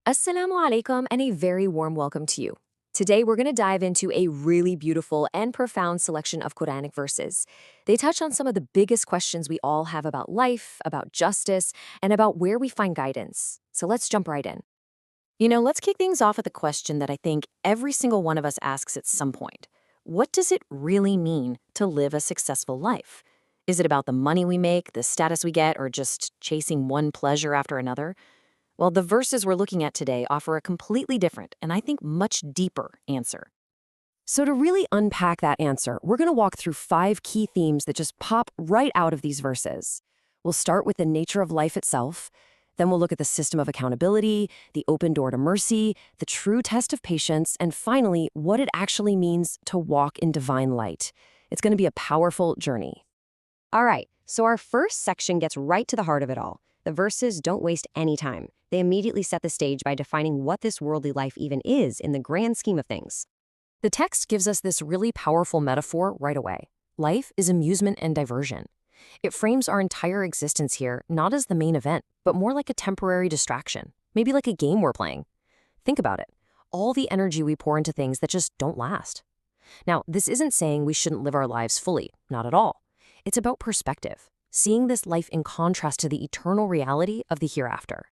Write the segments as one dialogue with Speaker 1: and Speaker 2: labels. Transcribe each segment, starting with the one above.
Speaker 1: Assalamu alaikum and a very warm welcome to you. Today we're going to dive into a really beautiful and profound selection of Quranic verses. They touch on some of the biggest questions we all have about life, about justice, and about where we find guidance. So let's jump right in. Let's kick things off with a question that I think every single one of us asks at some point. What does it really mean to live a successful life? Is it about the money we make, the status we get, or just chasing one pleasure after another? Well, the verses we're looking at today offer a completely different and I think much deeper answer. So to really unpack that answer, we're going to walk through 5 key themes that just pop right out of these verses. We'll start with the nature of life itself. Then we'll look at the system of accountability, the open door to mercy, the true test of patience, and finally, what it actually means to walk in divine light. It's going to be a powerful journey. All right, so our first section gets right to the heart of it all. The verses don't waste any time. They immediately set the stage by defining what this worldly life even is in the grand scheme of things. The text gives us this really powerful metaphor right away. Life is amusement and diversion. It frames our entire existence here not as the main event, but more like a temporary distraction, maybe like a game we're playing. Think about it. All the energy we pour into things that just don't last. Now, this isn't saying we shouldn't live our lives fully, not at all. It's about perspective, seeing this life in contrast to the eternal reality of the hereafter.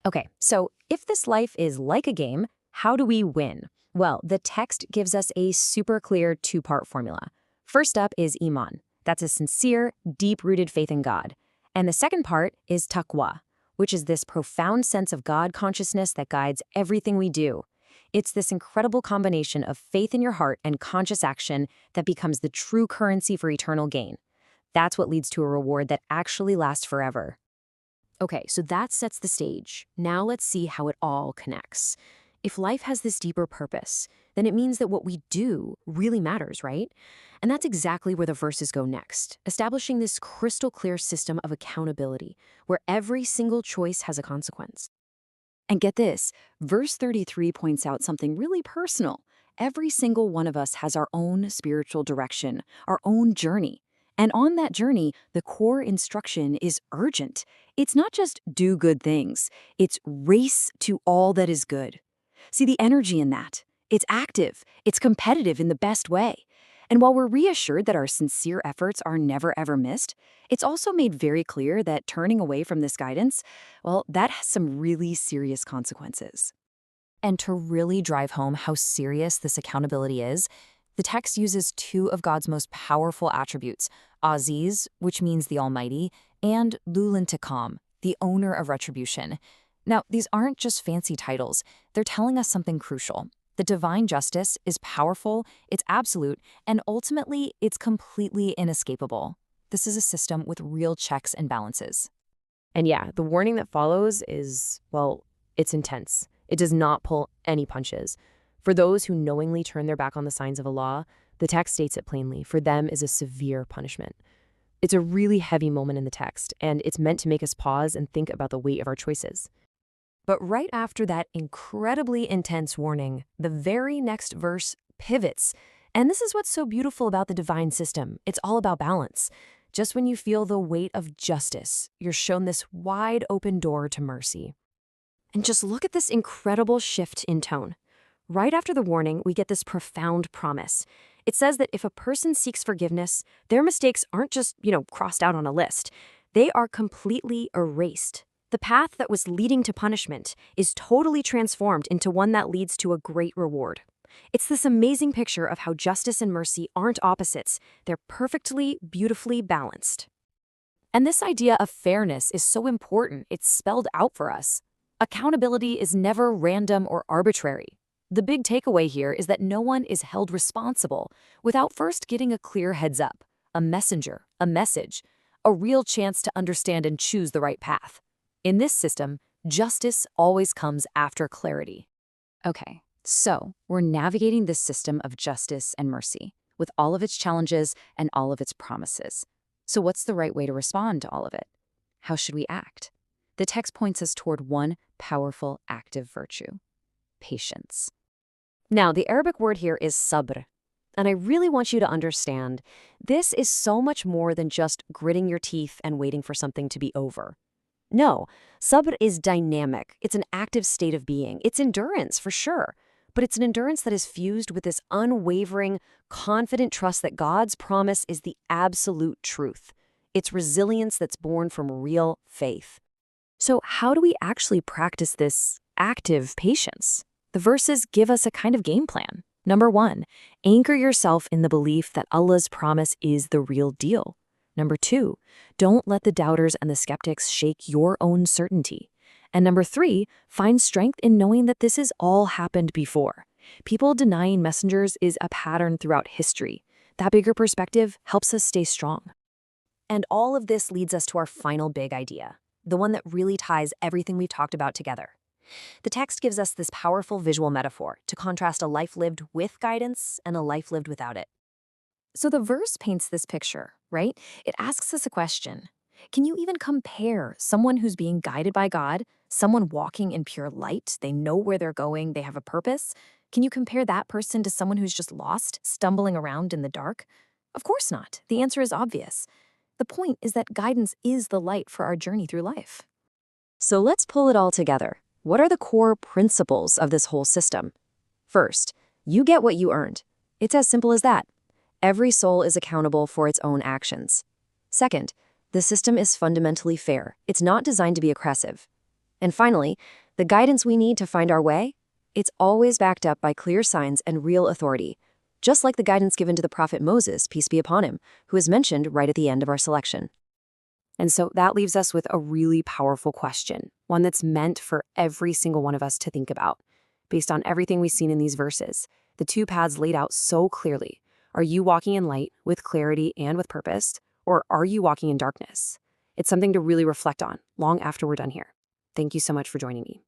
Speaker 1: Okay, so if this life is like a game, how do we win? Well, the text gives us a super clear 2-part formula. First up is iman. That's a sincere, deep-rooted faith in God. And the second part is taqwa, which is this profound sense of God consciousness that guides everything we do. It's this incredible combination of faith in your heart and conscious action that becomes the true currency for eternal gain. That's what leads to a reward that actually lasts forever. Okay, so that sets the stage. Now let's see how it all connects. If life has this deeper purpose, then it means that what we do really matters, right? And that's exactly where the verses go next, establishing this crystal clear system of accountability, where every single choice has a consequence. And get this, verse 33 points out something really personal. Every single one of us has our own spiritual direction, our own journey. And on that journey, the core instruction is urgent. It's not just do good things. It's race to all that is good. See the energy in that. It's active. It's competitive in the best way. And while we're reassured that our sincere efforts are never ever missed, it's also made very clear that turning away from this guidance, well, that has some really serious consequences. And to really drive home how serious this accountability is, the text uses 2 of God's most powerful attributes, Aziz, which means the Almighty, and Lul Intiqam, the owner of retribution. Now, these aren't just fancy titles. They're telling us something crucial. The divine justice is powerful, it's absolute, and ultimately, it's completely inescapable. This is a system with real checks and balances. And yeah, the warning that follows is, well, it's intense. It does not pull any punches. For those who knowingly turn their back on the signs of Allah, the text states it plainly, for them is a severe punishment. It's a really heavy moment in the text, and it's meant to make us pause and think about the weight of our choices. But right after that incredibly intense warning, the very next verse pivots. And this is what's so beautiful about the divine system. It's all about balance. Just when you feel the weight of justice, you're shown this wide open door to mercy. And just look at this incredible shift in tone. Right after the warning, we get this profound promise. It says that if a person seeks forgiveness, their mistakes aren't just, crossed out on a list. They are completely erased. The path that was leading to punishment is totally transformed into one that leads to a great reward. It's this amazing picture of how justice and mercy aren't opposites. They're perfectly, beautifully balanced. And this idea of fairness is so important. It's spelled out for us. Accountability is never random or arbitrary. The big takeaway here is that no one is held responsible without first getting a clear heads up, a messenger, a message, a real chance to understand and choose the right path. In this system, justice always comes after clarity. Okay, so we're navigating this system of justice and mercy with all of its challenges and all of its promises. So what's the right way to respond to all of it? How should we act? The text points us toward one powerful active virtue: patience. Now, the Arabic word here is sabr, and I really want you to understand this is so much more than just gritting your teeth and waiting for something to be over.
Speaker 2: No, sabr is dynamic. It's an active state of being. It's endurance, for sure. But it's an endurance that is fused with this unwavering, confident trust that God's promise is the absolute truth. It's resilience that's born from real faith.
Speaker 1: So, how do we actually practice this active patience? The verses give us a kind of game plan. Number 1, anchor yourself in the belief that Allah's promise is the real deal. Number 2, don't let the doubters and the skeptics shake your own certainty. And number 3, find strength in knowing that this has all happened before. People denying messengers is a pattern throughout history. That bigger perspective helps us stay strong. And all of this leads us to our final big idea, the one that really ties everything we've talked about together. The text gives us this powerful visual metaphor to contrast a life lived with guidance and a life lived without it. So the verse paints this picture, right? It asks us a question. Can you even compare someone who's being guided by God, someone walking in pure light, they know where they're going, they have a purpose? Can you compare that person to someone who's just lost, stumbling around in the dark? Of course not. The answer is obvious. The point is that guidance is the light for our journey through life.
Speaker 2: So let's pull it all together. What are the core principles of this whole system? First, you get what you earned. It's as simple as that. Every soul is accountable for its own actions. Second, the system is fundamentally fair. It's not designed to be oppressive. And finally, the guidance we need to find our way, it's always backed up by clear signs and real authority, just like the guidance given to the prophet Moses, peace be upon him, who is mentioned right at the end of our selection.
Speaker 1: And so that leaves us with a really powerful question, one that's meant for every single one of us to think about. Based on everything we've seen in these verses, the two paths laid out so clearly. Are you walking in light, with clarity and with purpose, or are you walking in darkness? It's something to really reflect on long after we're done here. Thank you so much for joining me.